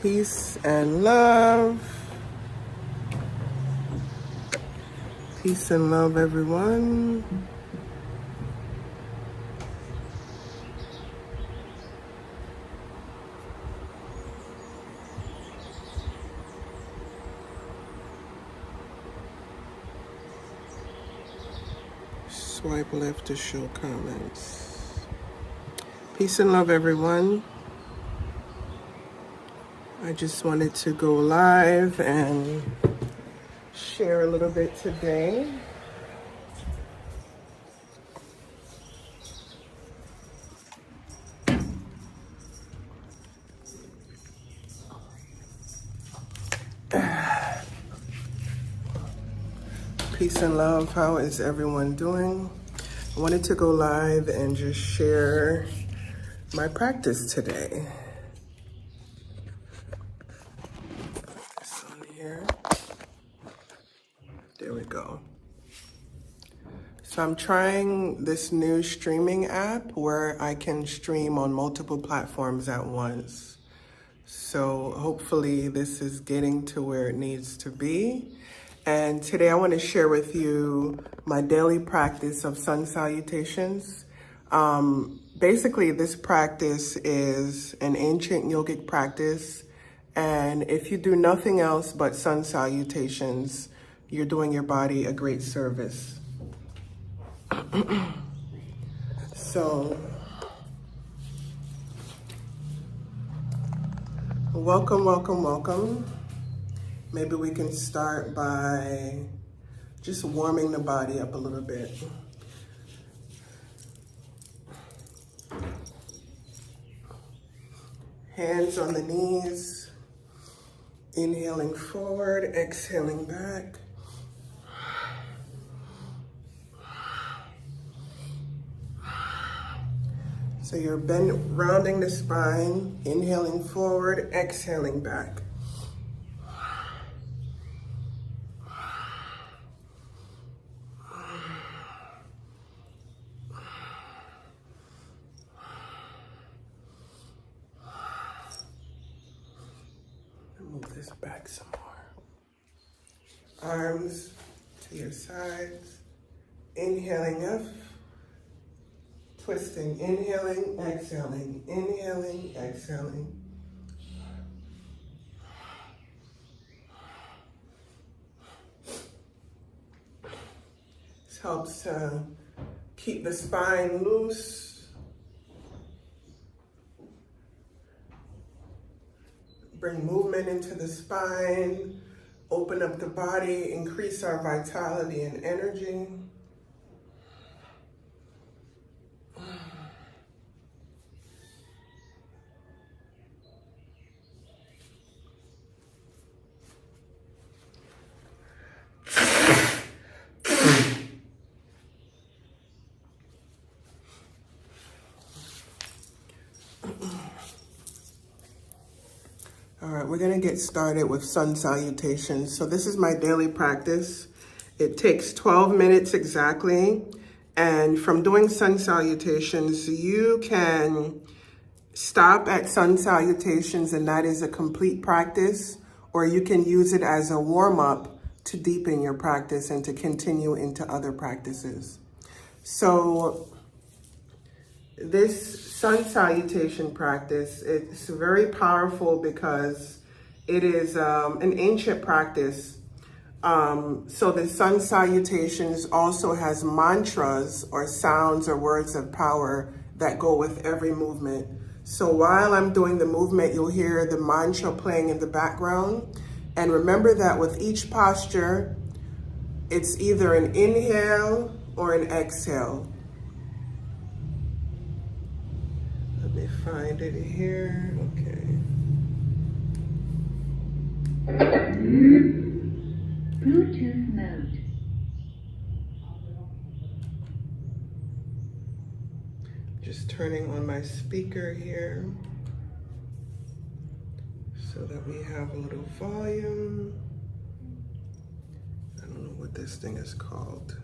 Peace and love. Peace and love, everyone. Swipe left to show comments. Peace and love, everyone. I just wanted to go live and share a little bit today. Peace and love. How is everyone doing? I wanted to go live and just share my practice today. This on here. There we go. So I'm trying this new streaming app where I can stream on multiple platforms at once. So hopefully this is getting to where it needs to be. And today I want to share with you my daily practice of sun salutations. Basically, this practice is an ancient yogic practice. And if you do nothing else but sun salutations, you're doing your body a great service. So, welcome, welcome, welcome. Maybe we can start by just warming the body up a little bit. Hands on the knees, inhaling forward, exhaling back. So you're rounding the spine, inhaling forward, exhaling back. Move this back some more. Arms to your sides, inhaling up. Twisting, inhaling, exhaling, inhaling, exhaling. This helps to keep the spine loose. Bring movement into the spine, open up the body, increase our vitality and energy. All right, we're gonna get started with sun salutations. So this is my daily practice. It takes 12 minutes exactly. And from doing sun salutations, you can stop at sun salutations and that is a complete practice, or you can use it as a warm-up to deepen your practice and to continue into other practices. So this sun salutation practice, it's very powerful because it is an ancient practice. So the sun salutations also has mantras or sounds or words of power that go with every movement. So while I'm doing the movement, you'll hear the mantra playing in the background. And remember that with each posture, it's either an inhale or an exhale. Let me find it here. Okay. Bluetooth mode. Just turning on my speaker here so that we have a little volume. I don't know what this thing is called.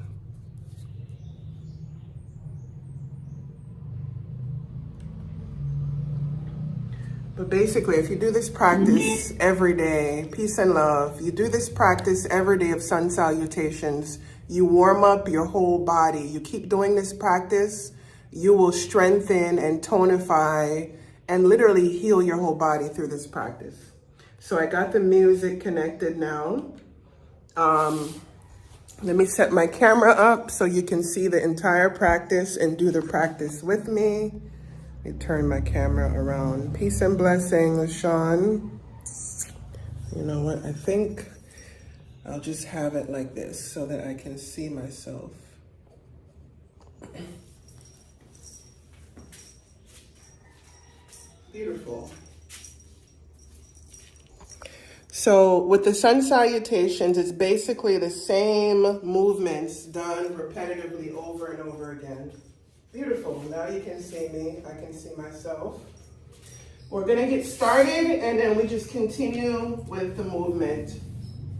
But basically, if you do this practice every day, peace and love, you do this practice every day of sun salutations, you warm up your whole body. You keep doing this practice, you will strengthen and tonify and literally heal your whole body through this practice. So I got the music connected now. Let me set my camera up so you can see the entire practice and do the practice with me. Let me turn my camera around. Peace and blessings, Sean. You know what? I think I'll just have it like this so that I can see myself. Beautiful. So with the sun salutations, it's basically the same movements done repetitively over and over again. Beautiful. Now you can see me. I can see myself. We're going to get started and then we just continue with the movement.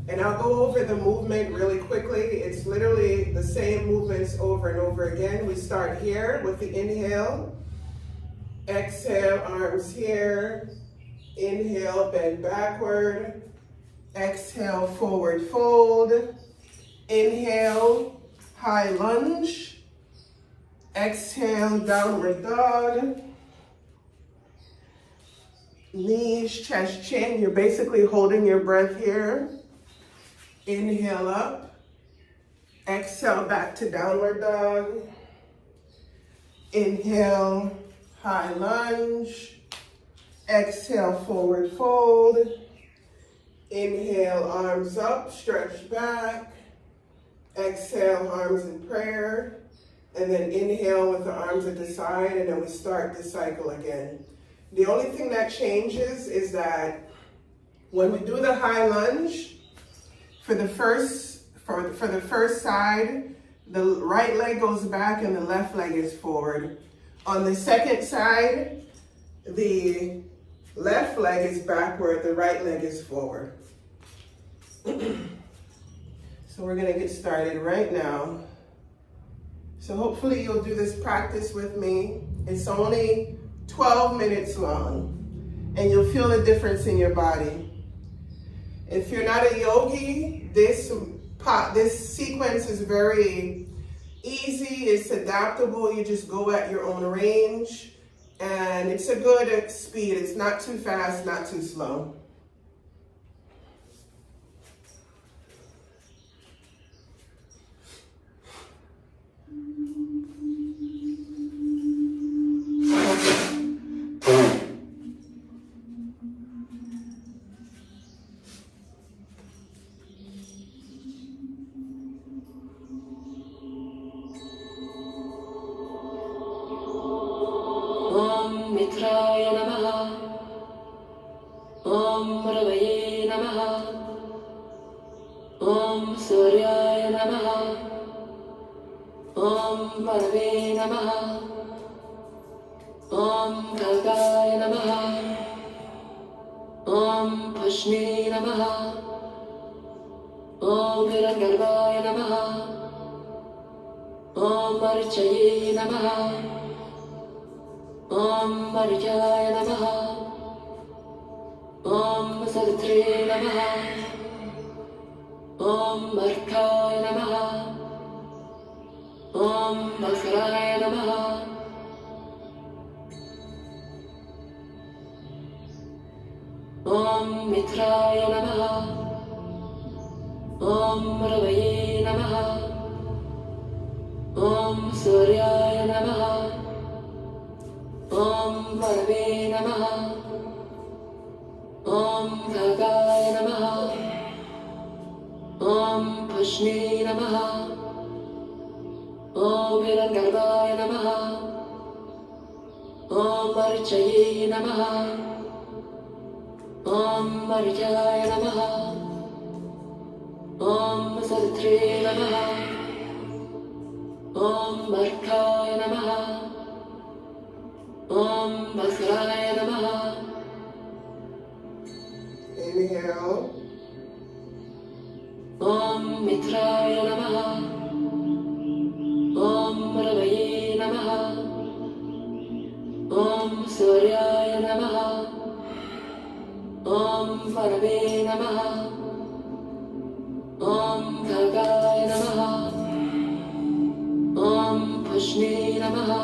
And I'll go over the movement really quickly. It's literally the same movements over and over again. We start here with the inhale. Exhale, arms here. Inhale, bend backward. Exhale, forward fold. Inhale, high lunge. Exhale, downward dog. Knees, chest, chin. You're basically holding your breath here. Inhale up. Exhale, back to downward dog. Inhale, high lunge. Exhale, forward fold. Inhale, arms up, stretch back. Exhale, arms in prayer. And then inhale with the arms at the side, and then we start the cycle again. The only thing that changes is that when we do the high lunge, for the first side, the right leg goes back and the left leg is forward. On the second side, the left leg is backward, the right leg is forward. So we're gonna get started right now. So hopefully you'll do this practice with me. It's only 12 minutes long and you'll feel a difference in your body. If you're not a yogi, this sequence is very easy, it's adaptable, you just go at your own range. And it's a good speed. It's not too fast, not too slow. मित्राय नमः ॐ रवये नमः ॐ सूर्याय नमः ॐ परवे नमः ॐ खगाय नमः ॐ पुष्णे नमः ॐ हिरण्यगर्भाय नमः ॐ अर्चये नमः ॐ मर्याय नमः ॐ सवित्रे नमः ॐ अर्काय नमः ॐ भास्कराय नमः ॐ मित्राय नमः ॐ रवये नमः ॐ सूर्याय नमः ॐ परवे नमः ॐ खगाय नमः ॐ पुष्णे नमः ॐ हिरण्यगर्भाय नमः ॐ अर्चये नमः ॐ मर्याय नमः ॐ सवित्रे नमः ॐ अर्काय नमः ॐ भास्कराय नमः Inhale. ॐ मित्राय नमः ॐ रवये नमः ॐ सूर्याय नमः Parave Namaha. Om Khagaya Namaha. Om Pushni Namaha.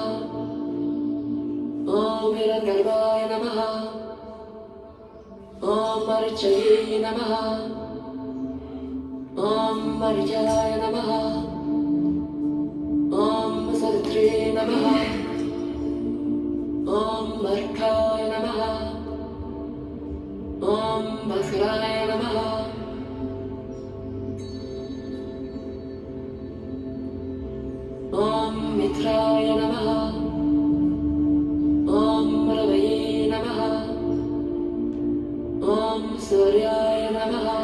Om Hiranyagarbhaya Namaha. Om Marichaye Namaha. Om Marijaya Namaha. Om Salitre Namaha. Om Markaya Namaha. Om Bhaskaraya Namaha. Om Mitraya Namaha. Om Ravaye Namaha. Om Suryaya Namaha.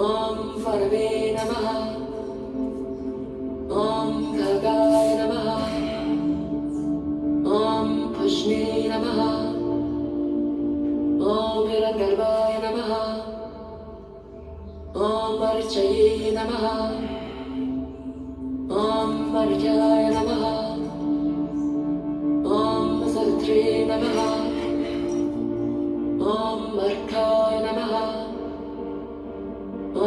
Om Parave Namaha. Om Khagaya Namaha. Om Pushni Namaha. Om Hiranyagarbhaya Namaha. Om Marichaye Namaha. Om Marijaya Namaha. Om Salitre Namaha. Om Markaya Namaha.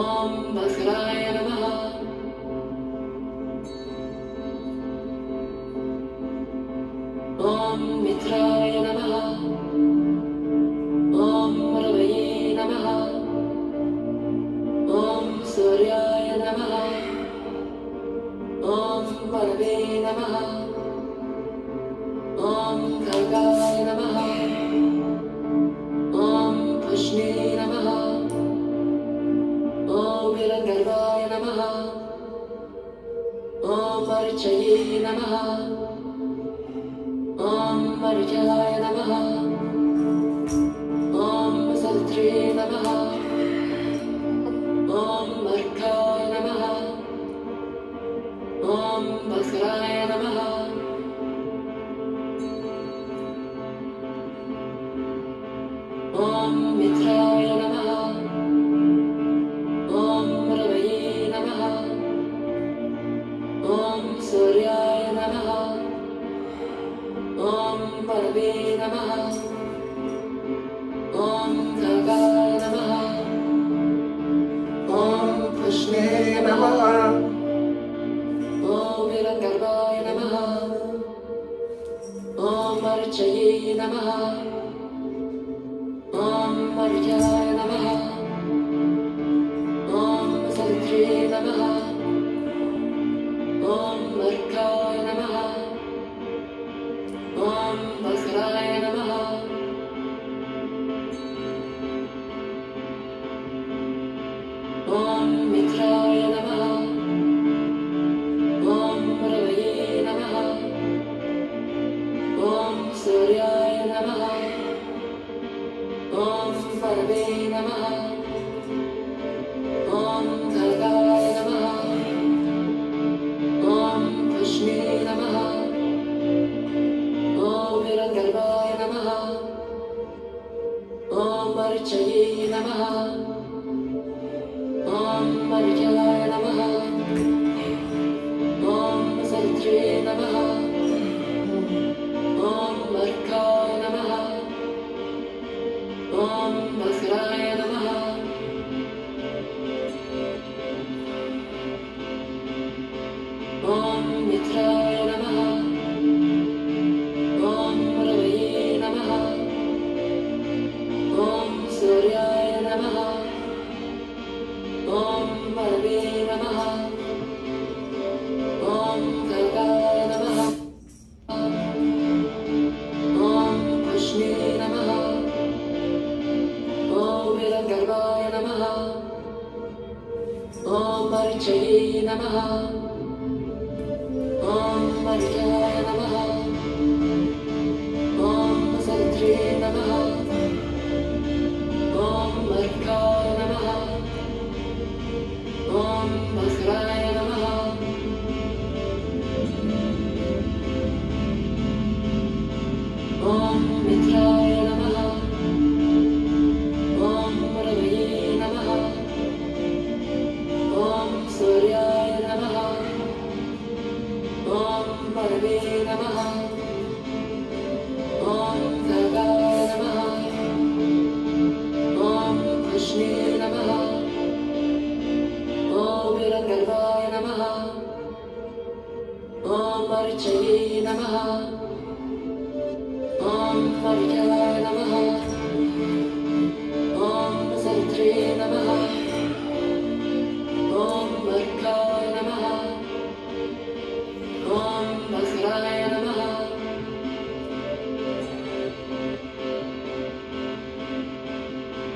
Om Bhaskaraya Namaha. Om Mitraya Namaha. Om Ravaye Namaha. Om Suryaya Namaha. Om Parave Namaha. Om Khagaya Namaha. Om Pushni Namaha. Om Hiranyagarbhaya Namaha. Om Marichaye Namaha. Om Marijaya Namaha. Om Salitre Namaha. Om Markaya Namaha. Om Bhaskaraya Namaha. Om Mitraya Namaha. Om Ravaye Namaha. Om Suryaya Namaha. Om Parave Namaha. Om Khagaya Namaha. Om Pushni Namaha. Om Hiranyagarbhaya Namaha. Om Marichaye Namaha. Om Marijaya Namaha. Om Salitre Namaha. Om Markaya Namaha. Om Bhaskaraya Namaha. Om Mitraya Namaha. Om Ravaye Namaha. Om Suryaya Namaha. Om Parave Namaha. Om Khagaya Namaha. Om Pushni Namaha. Om Hiranyagarbhaya Namaha. Om Marichaye Namaha. Om Marijaya Namaha. Om Salitre Namaha. Om Markaya Namaha. Om Bhaskaraya Namaha. Om Mitraya Namaha. Om Ravaye Namaha. Om Suryaya Namaha. Om Parave Namaha. Om Khagaya Namaha. Om Pushni Namaha. Om Hiranyagarbhaya Namaha. Om Marichaye Namaha. Om Marijaya Namaha. Om Salitre Namaha. Om Markaya Namaha. Om Bhaskaraya Namaha. Om Mitraya Namaha. Om Ravaye Namaha. Om Suryaya Namaha. Marjaya Namaha. Om Savitri Namaha. Om Markaya Namaha. Om Bhasraya Namaha.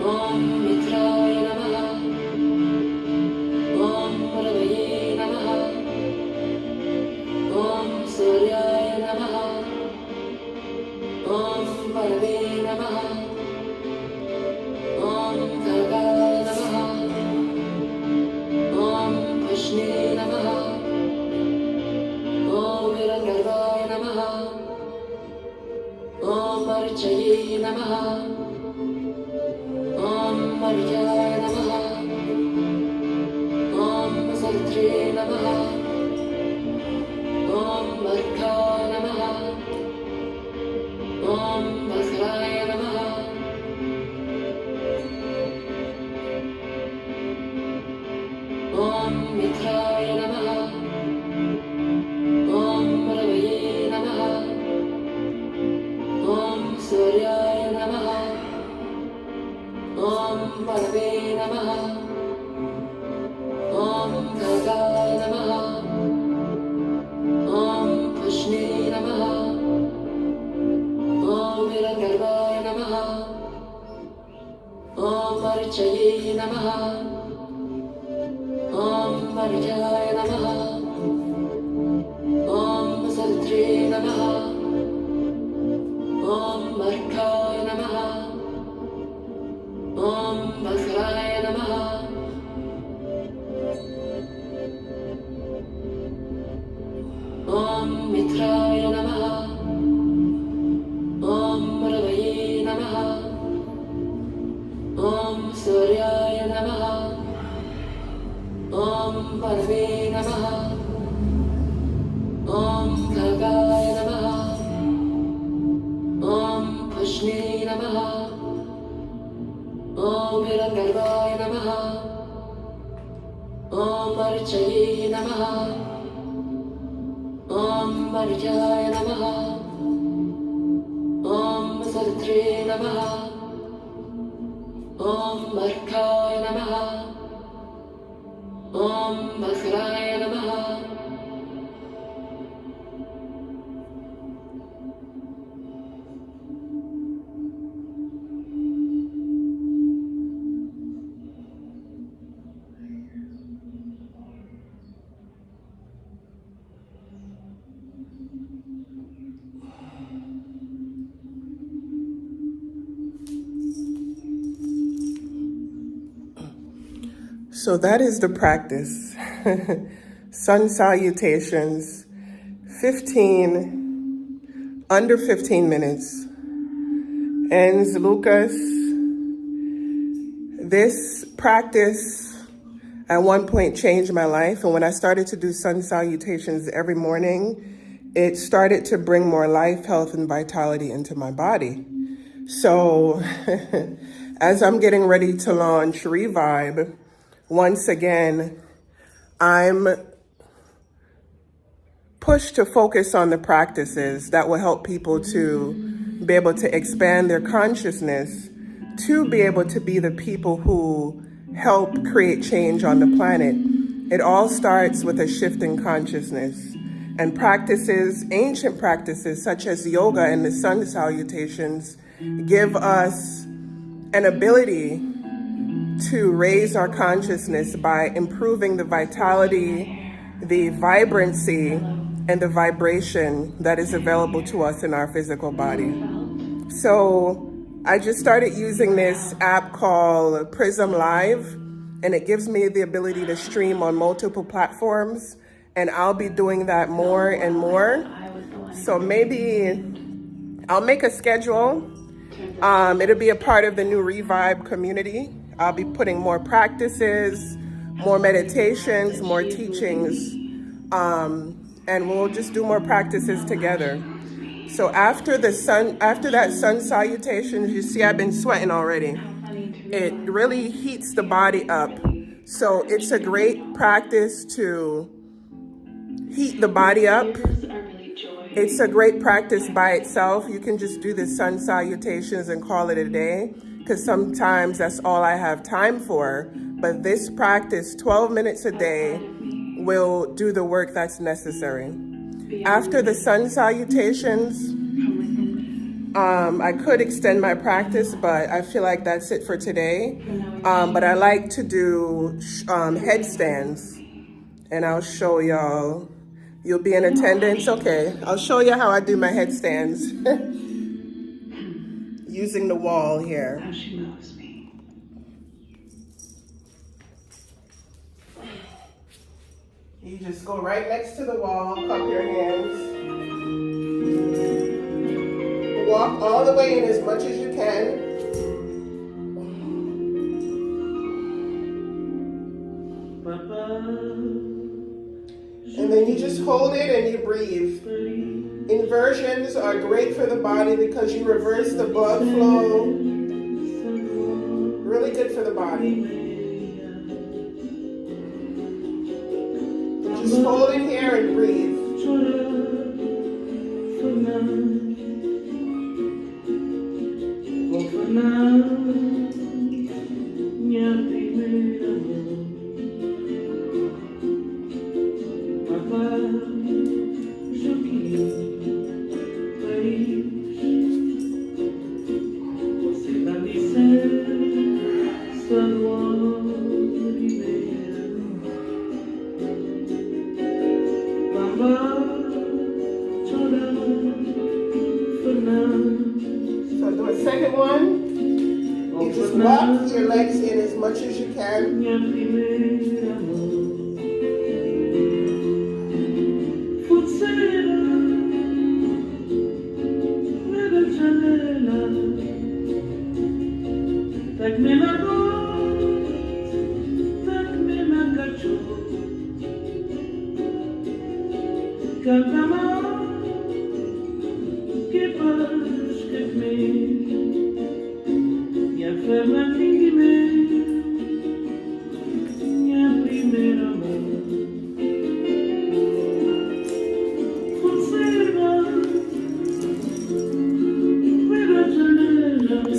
Om Mitraya Namaha. Om Ravaye Namaha. Om Suryaya Namaha. Om Parave Namaha. Om Kagaya Namaha. Om Vishnu Namaha. Om Viragarbhaya Namaha. Om Archaye Namaha. Om Marjaya Namaha. Om Savitri Namaha. Om Markaya Namaha. Om Bhasraya Namaha. Om Mitraya Namaha. Om Ravaye Namaha. Om Suryaya Namaha. Om Parave Namaha. Om Kagaya Namaha. Om Vishnu Namaha. Om Viragarbhaya Namaha. Om Archaye Namaha. Om Marjaya Namaha. Om Savitri Namaha. Om Markaya Namaha. Om Bhasraya Namaha. Om Mitraya Namaha. Om Ravaye Namaha. Om Suryaya Namaha. Om Parave Namaha. Om Kagaya Namaha. Om Vishnu Namaha. Om Viragarbhaya Namaha. Om Archaye Namaha. Om Marjaya Namaha. Om Savitri Namaha. Om Markaya Namaha. Om Bhasraya Namaha. So that is the practice. Sun salutations, under 15 minutes. And Lucas, this practice at one point changed my life. And when I started to do sun salutations every morning, it started to bring more life, health, and vitality into my body. So as I'm getting ready to launch Revibe, once again, I'm pushed to focus on the practices that will help people to be able to expand their consciousness, to be able to be the people who help create change on the planet. It all starts with a shift in consciousness. And practices, ancient practices such as yoga and the sun salutations, give us an ability to raise our consciousness by improving the vitality, the vibrancy, and the vibration that is available to us in our physical body. So I just started using this app called Prism Live, and it gives me the ability to stream on multiple platforms, and I'll be doing that more and more. So maybe I'll make a schedule. It'll be a part of the new Revive community. I'll be putting more practices, more meditations, more teachings, and we'll just do more practices together. So after that sun salutation, you see I've been sweating already. It really heats the body up. So it's a great practice to heat the body up. It's a great practice by itself. You can just do the sun salutations and call it a day, because sometimes that's all I have time for. But this practice, 12 minutes a day, will do the work that's necessary. After the sun salutations, I could extend my practice, but I feel like that's it for today. But I like to do headstands, and I'll show y'all. You'll be in attendance? Okay, I'll show you how I do my headstands. Using the wall here. How she loves me. You just go right next to the wall, cup your hands. Walk all the way in as much as you can. And then you just hold it and you breathe. Inversions are great for the body because you reverse the blood flow. Really good for the body. Just hold it here and breathe. So do a second one. You just walk your legs in as much as you can.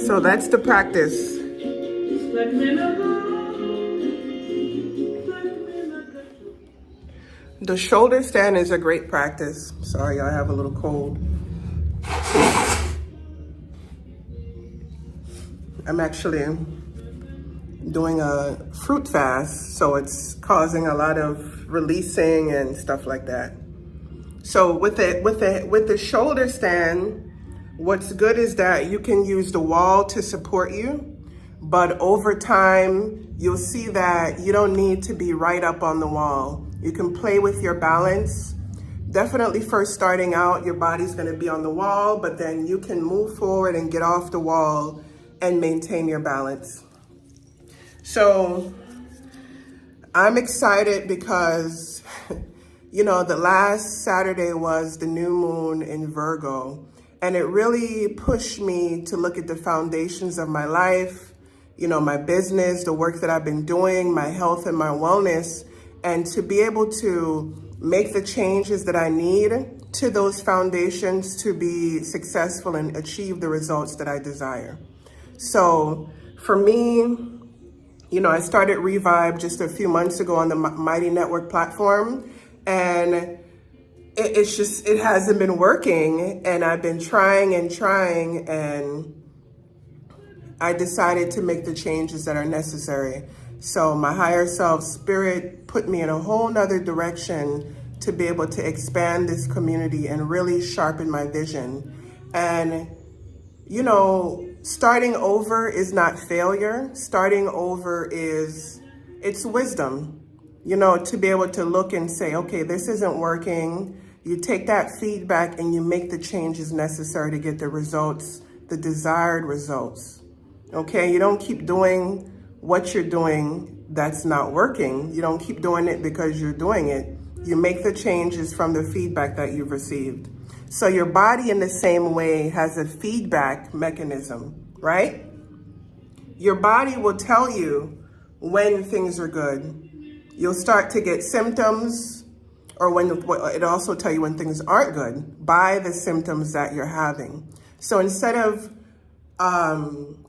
So that's the practice. The shoulder stand is a great practice. Sorry, I have a little cold. I'm actually doing a fruit fast, so it's causing a lot of releasing and stuff like that. So with the shoulder stand, what's good is that you can use the wall to support you, but over time, you'll see that you don't need to be right up on the wall. You can play with your balance. Definitely first starting out, your body's gonna be on the wall, but then you can move forward and get off the wall and maintain your balance. So I'm excited because, you know, the last Saturday was the new moon in Virgo, and it really pushed me to look at the foundations of my life, you know, my business, the work that I've been doing, my health and my wellness, and to be able to make the changes that I need to those foundations to be successful and achieve the results that I desire. So for me, you know, I started Revive just a few months ago on the Mighty Network platform, and it hasn't been working, and I've been trying, and I decided to make the changes that are necessary. So my higher self spirit put me in a whole nother direction to be able to expand this community and really sharpen my vision. And, you know, starting over is not failure. Starting over it's wisdom, you know, to be able to look and say, okay, this isn't working. You take that feedback and you make the changes necessary to get the results, the desired results. Okay, you don't keep doing what you're doing that's not working. You don't keep doing it because you're doing it. You make the changes from the feedback that you've received. So your body in the same way has a feedback mechanism, right? Your body will tell you when things are good. You'll start to get symptoms or when it also tell you when things aren't good by the symptoms that you're having. So instead of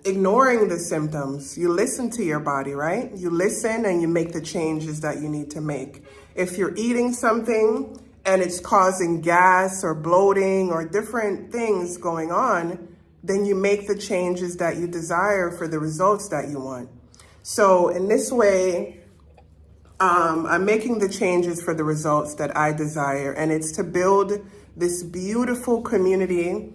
ignoring the symptoms, you listen to your body, right? You listen and you make the changes that you need to make. If you're eating something and it's causing gas or bloating or different things going on, then you make the changes that you desire for the results that you want. So in this way, I'm making the changes for the results that I desire, and it's to build this beautiful community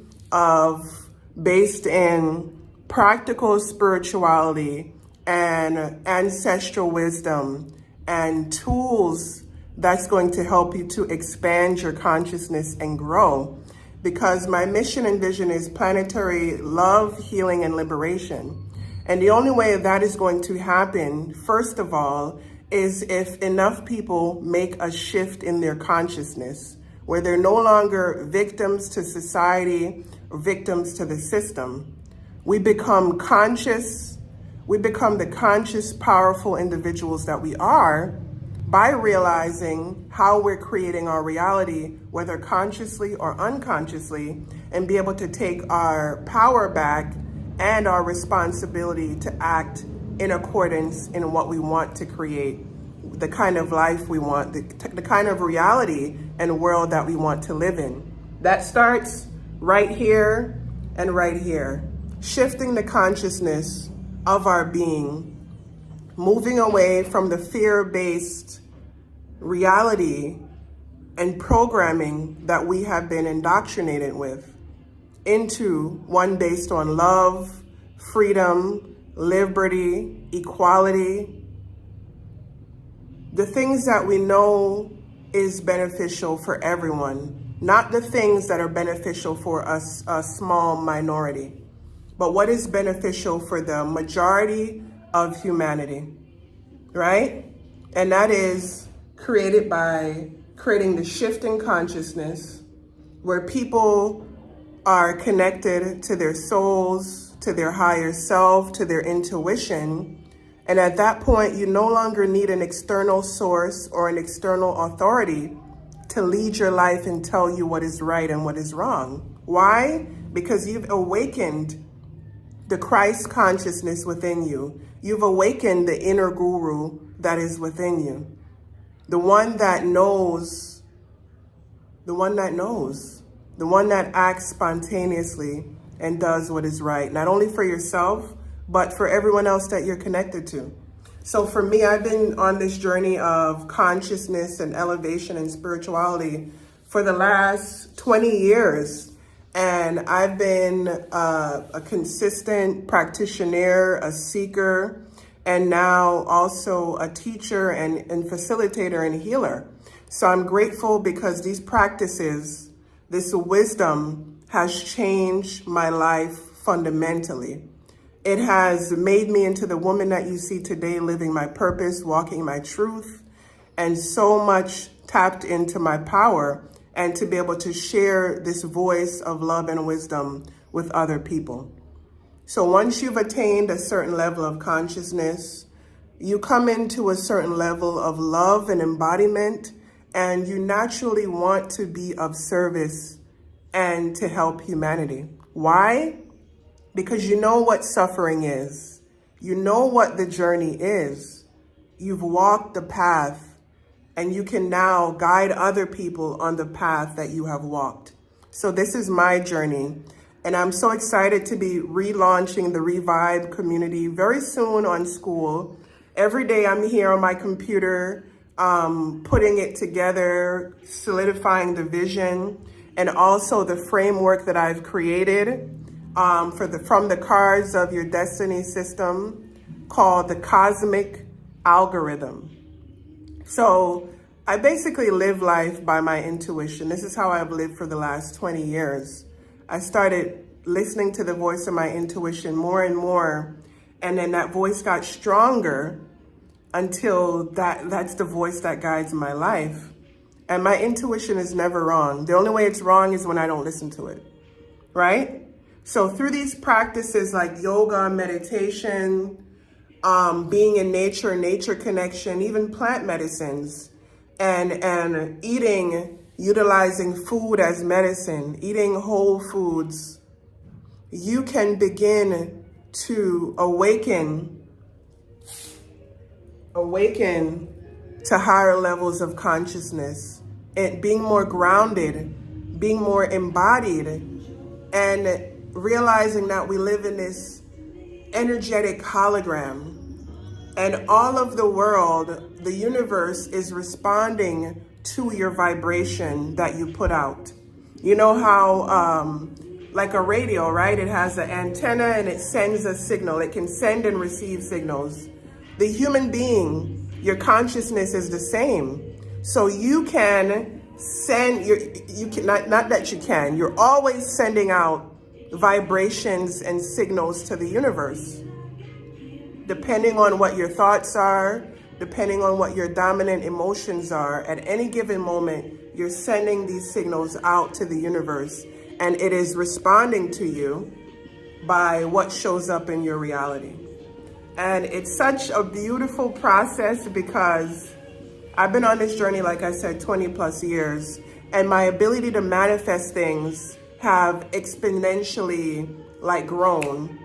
based in practical spirituality and ancestral wisdom and tools that's going to help you to expand your consciousness and grow. Because my mission and vision is planetary love, healing, and liberation. And the only way that is going to happen, first of all, is if enough people make a shift in their consciousness, where they're no longer victims to society or victims to the system. We become conscious, we become the conscious, powerful individuals that we are by realizing how we're creating our reality, whether consciously or unconsciously, and be able to take our power back and our responsibility to act in accordance in what we want to create, the kind of life we want, the kind of reality and world that we want to live in. That starts right here and right here. Shifting the consciousness of our being, moving away from the fear-based reality and programming that we have been indoctrinated with into one based on love, freedom, liberty, equality, the things that we know is beneficial for everyone, not the things that are beneficial for a small minority, but what is beneficial for the majority of humanity, right? And that is created by creating the shift in consciousness where people are connected to their souls, to their higher self, to their intuition. And at that point, you no longer need an external source or an external authority to lead your life and tell you what is right and what is wrong. Why? Because you've awakened the Christ consciousness within you. You've awakened the inner guru that is within you. The one that knows, the one that acts spontaneously and does what is right, not only for yourself, but for everyone else that you're connected to. So for me, I've been on this journey of consciousness and elevation and spirituality for the last 20 years. And I've been a consistent practitioner, a seeker, and now also a teacher and facilitator and healer. So I'm grateful because these practices, this wisdom has changed my life fundamentally. It has made me into the woman that you see today, living my purpose, walking my truth, and so much tapped into my power and to be able to share this voice of love and wisdom with other people. So once you've attained a certain level of consciousness, you come into a certain level of love and embodiment, and you naturally want to be of service and to help humanity. Why? Because you know what suffering is. You know what the journey is. You've walked the path, and you can now guide other people on the path that you have walked. So this is my journey. And I'm so excited to be relaunching the Revive community very soon on school. Every day I'm here on my computer, putting it together, solidifying the vision, and also the framework that I've created from the cards of your destiny system called the Cosmic Algorithm. So I basically live life by my intuition. This is how I've lived for the last 20 years. I started listening to the voice of my intuition more and more, and then that voice got stronger until that's the voice that guides my life. And my intuition is never wrong. The only way it's wrong is when I don't listen to it, right? So through these practices like yoga, meditation, being in nature, nature connection, even plant medicines, and eating, utilizing food as medicine, eating whole foods, you can begin to awaken to higher levels of consciousness, and being more grounded, being more embodied, and realizing that we live in this energetic hologram. And all of the world, the universe, is responding to your vibration that you put out. You know how, like a radio, right? It has an antenna and it sends a signal. It can send and receive signals. The human being, your consciousness is the same. So you can send, not that you can, you're always sending out vibrations and signals to the universe. Depending on what your thoughts are, depending on what your dominant emotions are, at any given moment, you're sending these signals out to the universe, and it is responding to you by what shows up in your reality. And it's such a beautiful process because I've been on this journey, like I said, 20 plus years, and my ability to manifest things have exponentially grown.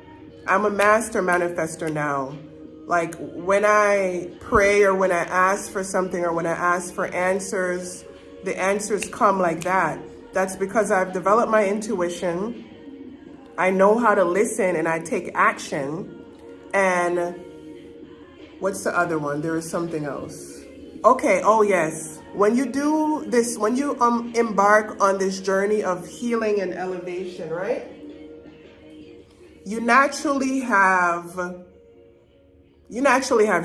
I'm a master manifester now. Like when I pray or when I ask for something or when I ask for answers, the answers come like that. That's because I've developed my intuition. I know how to listen and I take action. And what's the other one? There is something else. Okay, oh yes. When you do this, when you embark on this journey of healing and elevation, right? You naturally have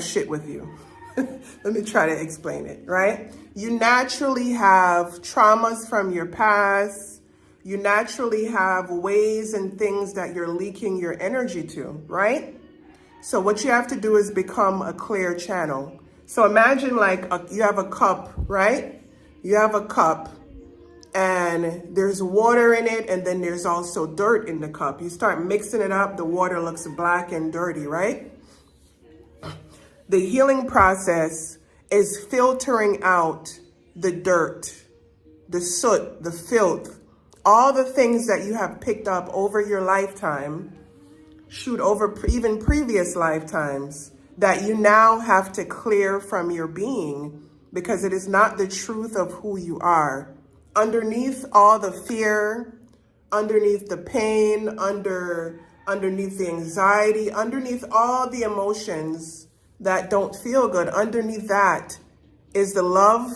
shit with you. Let me try to explain it, right? You naturally have traumas from your past. You naturally have ways and things that you're leaking your energy to, right? So what you have to do is become a clear channel. So imagine you have a cup, right? You have a cup and there's water in it, and then there's also dirt in the cup. You start mixing it up, the water looks black and dirty, right? The healing process is filtering out the dirt, the soot, the filth, all the things that you have picked up over your lifetime, over even previous lifetimes, that you now have to clear from your being because it is not the truth of who you are. Underneath all the fear, underneath the pain, underneath the anxiety, underneath all the emotions that don't feel good, underneath that is the love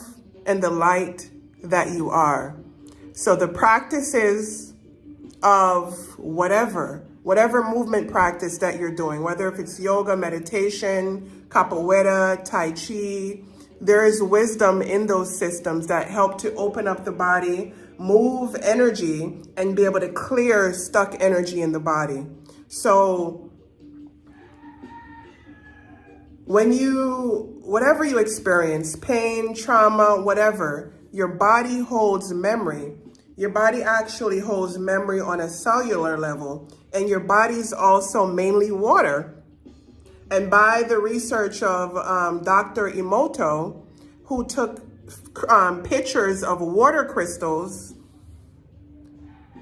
and the light that you are. So the practices of whatever movement practice that you're doing, whether if it's yoga, meditation, capoeira, tai chi, there is wisdom in those systems that help to open up the body, move energy, and be able to clear stuck energy in the body. So whatever you experience, pain, trauma, whatever, your body holds memory. Your body actually holds memory on a cellular level, and your body's also mainly water. And by the research of Dr. Emoto, who took pictures of water crystals,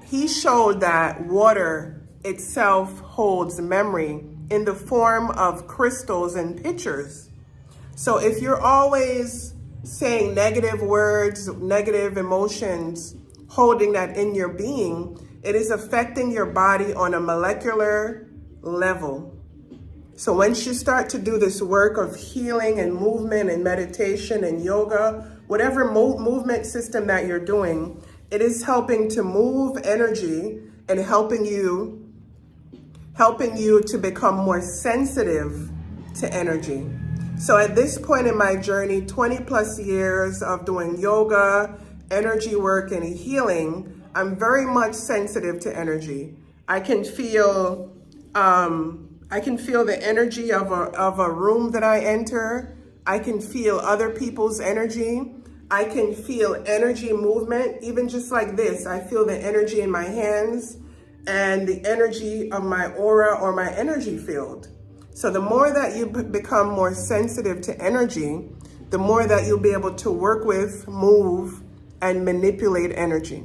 he showed that water itself holds memory in the form of crystals and pictures. So if you're always saying negative words, negative emotions, holding that in your being, it is affecting your body on a molecular level. So once you start to do this work of healing and movement and meditation and yoga, whatever movement system that you're doing, it is helping to move energy and helping you to become more sensitive to energy. So at this point in my journey, 20 plus years of doing yoga, energy work, and healing, I'm very much sensitive to energy. I can feel the energy of a room that I enter. I can feel other people's energy. I can feel energy movement, even just like this. I feel the energy in my hands and the energy of my aura or my energy field. So the more that you become more sensitive to energy, the more that you'll be able to work with, move, and manipulate energy,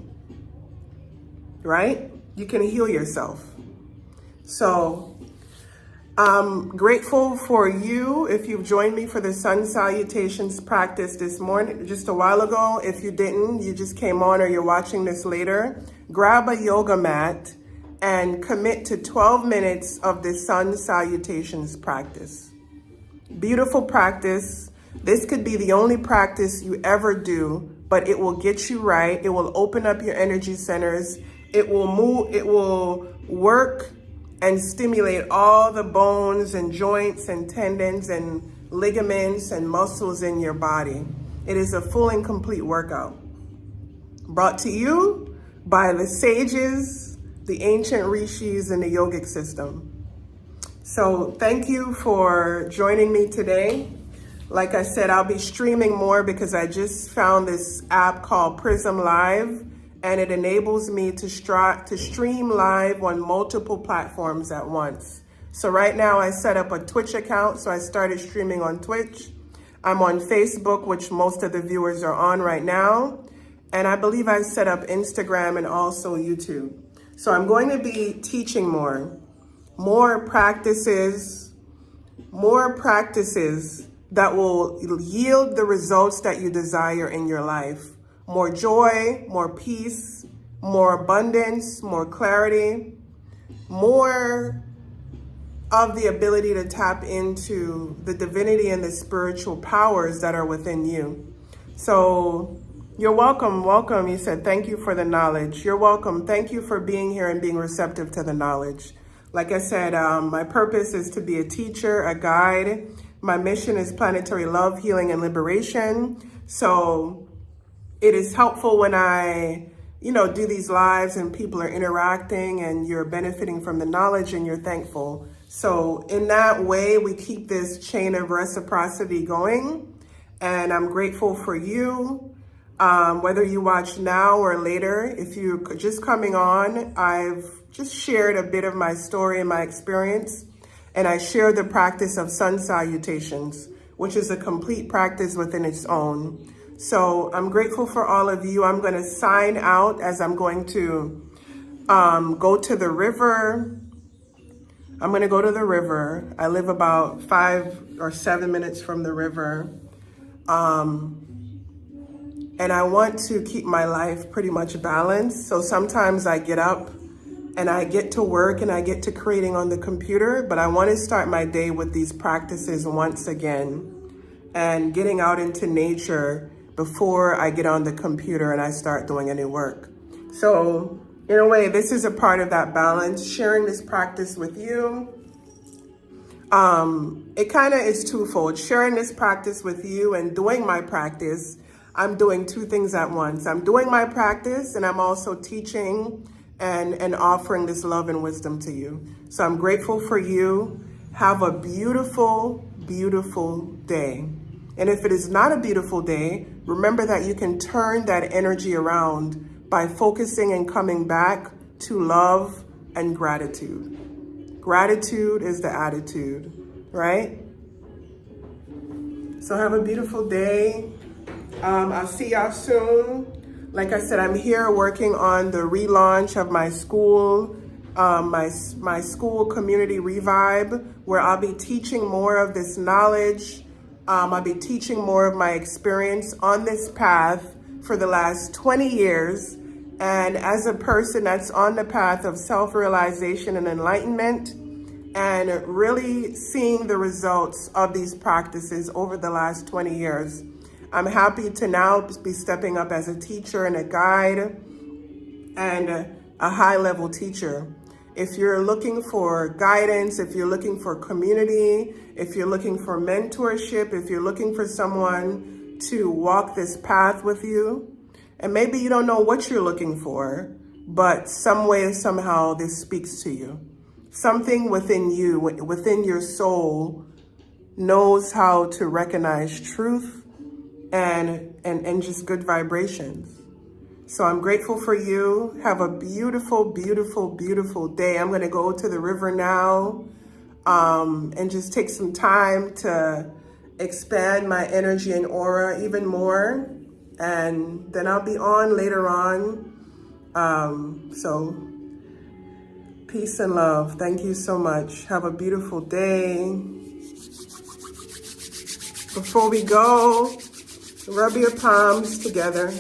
right? You can heal yourself. So I'm grateful for you if you've joined me for the sun salutations practice this morning, just a while ago. If you didn't, you just came on or you're watching this later, grab a yoga mat and commit to 12 minutes of the sun salutations practice. Beautiful practice. This could be the only practice you ever do, but it will get you right. It will open up your energy centers. It will move, it will work and stimulate all the bones and joints and tendons and ligaments and muscles in your body. It is a full and complete workout. Brought to you by the sages, the ancient rishis, and the yogic system. So thank you for joining me today. Like I said, I'll be streaming more because I just found this app called Prism Live, and it enables me to stream live on multiple platforms at once. So right now I set up a Twitch account, so I started streaming on Twitch. I'm on Facebook, which most of the viewers are on right now. And I believe I set up Instagram and also YouTube. So I'm going to be teaching more practices that will yield the results that you desire in your life. More joy, more peace, more abundance, more clarity, more of the ability to tap into the divinity and the spiritual powers that are within you. So you're welcome. You said, thank you for the knowledge. You're welcome. Thank you for being here and being receptive to the knowledge. Like I said, my purpose is to be a teacher, a guide. My mission is planetary love, healing, and liberation. So it is helpful when I, do these lives and people are interacting and you're benefiting from the knowledge and you're thankful. So in that way, we keep this chain of reciprocity going. And I'm grateful for you. Whether you watch now or later, if you're just coming on, I've just shared a bit of my story and my experience. And I share the practice of sun salutations, which is a complete practice within its own. So I'm grateful for all of you. I'm going to sign out as I'm going to go to the river. I'm going to go to the river. I live about 5 or 7 minutes from the river. And I want to keep my life pretty much balanced. So sometimes I get up and I get to work and I get to creating on the computer, but I want to start my day with these practices once again and getting out into nature before I get on the computer and I start doing any work. So in a way, this is a part of that balance, sharing this practice with you. It kind of is twofold, sharing this practice with you and doing my practice. I'm doing two things at once. I'm doing my practice and I'm also teaching and offering this love and wisdom to you. So I'm grateful for you. Have a beautiful, beautiful day. And if it is not a beautiful day, remember that you can turn that energy around by focusing and coming back to love and gratitude. Gratitude is the attitude, right? So have a beautiful day. I'll see y'all soon. Like I said, I'm here working on the relaunch of my school, my school community revive, where I'll be teaching more of this knowledge. I'll be teaching more of my experience on this path for the last 20 years. And as a person that's on the path of self-realization and enlightenment, and really seeing the results of these practices over the last 20 years, I'm happy to now be stepping up as a teacher and a guide and a high-level teacher. If you're looking for guidance, if you're looking for community, if you're looking for mentorship, if you're looking for someone to walk this path with you, and maybe you don't know what you're looking for, but some way, somehow, this speaks to you. Something within you, within your soul, knows how to recognize truth and just good vibrations. So I'm grateful for you. Have a beautiful, beautiful, beautiful day. I'm going to go to the river now and just take some time to expand my energy and aura even more. And then I'll be on later on. So peace and love. Thank you so much. Have a beautiful day. Before we go, rub your palms together.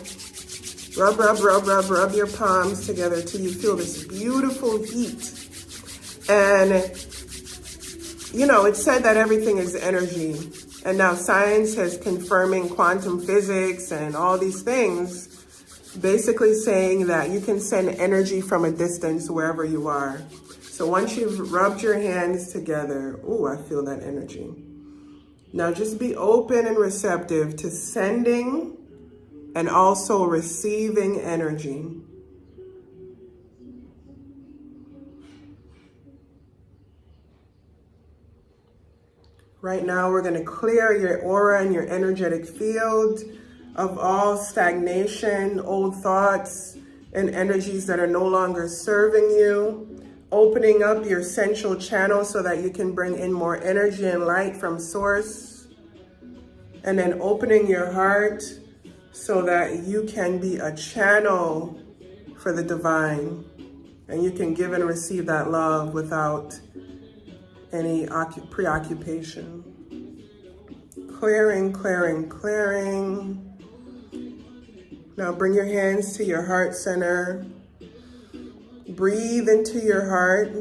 Rub, rub, rub, rub, rub your palms together till you feel this beautiful heat. And, you know, it's said that everything is energy. And now science is confirming quantum physics and all these things, basically saying that you can send energy from a distance wherever you are. So once you've rubbed your hands together, ooh, I feel that energy. Now just be open and receptive to sending and also receiving energy. Right now, we're going to clear your aura and your energetic field of all stagnation, old thoughts, and energies that are no longer serving you. Opening up your central channel so that you can bring in more energy and light from source. And then opening your heart so that you can be a channel for the divine. And you can give and receive that love without any preoccupation. Clearing, clearing, clearing. Now bring your hands to your heart center. Breathe into your heart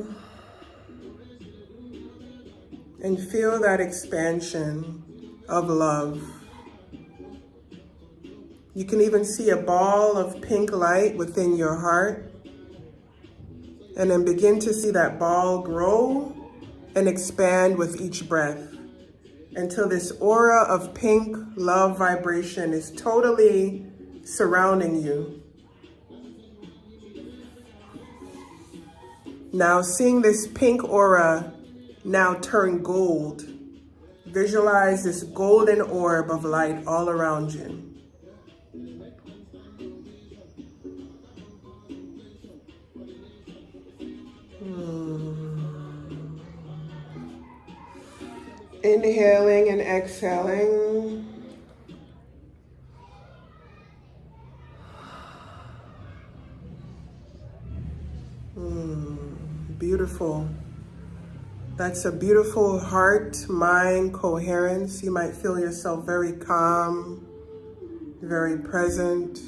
and feel that expansion of love. You can even see a ball of pink light within your heart, and then begin to see that ball grow and expand with each breath until this aura of pink love vibration is totally surrounding you. Now seeing this pink aura now turn gold. Visualize this golden orb of light all around you. Inhaling and exhaling. Beautiful. That's a beautiful heart-mind coherence. You might feel yourself very calm, very present.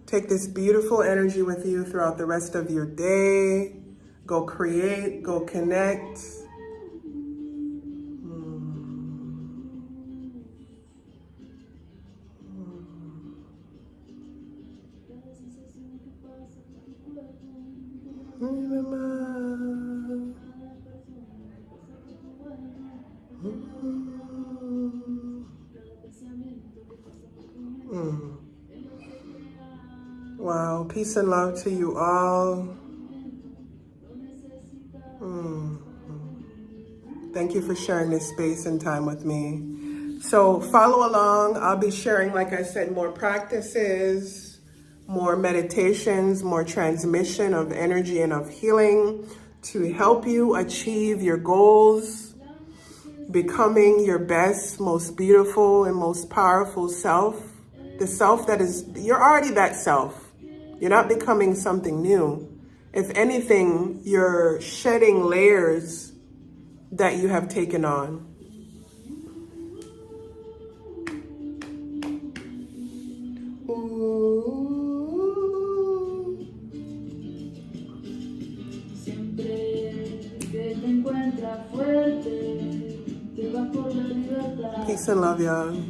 Take this beautiful energy with you throughout the rest of your day. Go create, go connect. Wow, peace and love to you all. Thank you for sharing this space and time with me. So follow along. I'll be sharing, like I said, more practices, more meditations, more transmission of energy and of healing to help you achieve your goals, becoming your best, most beautiful, and most powerful self. The self that is, you're already that self. You're not becoming something new. If anything, you're shedding layers that you have taken on. Peace and love, y'all.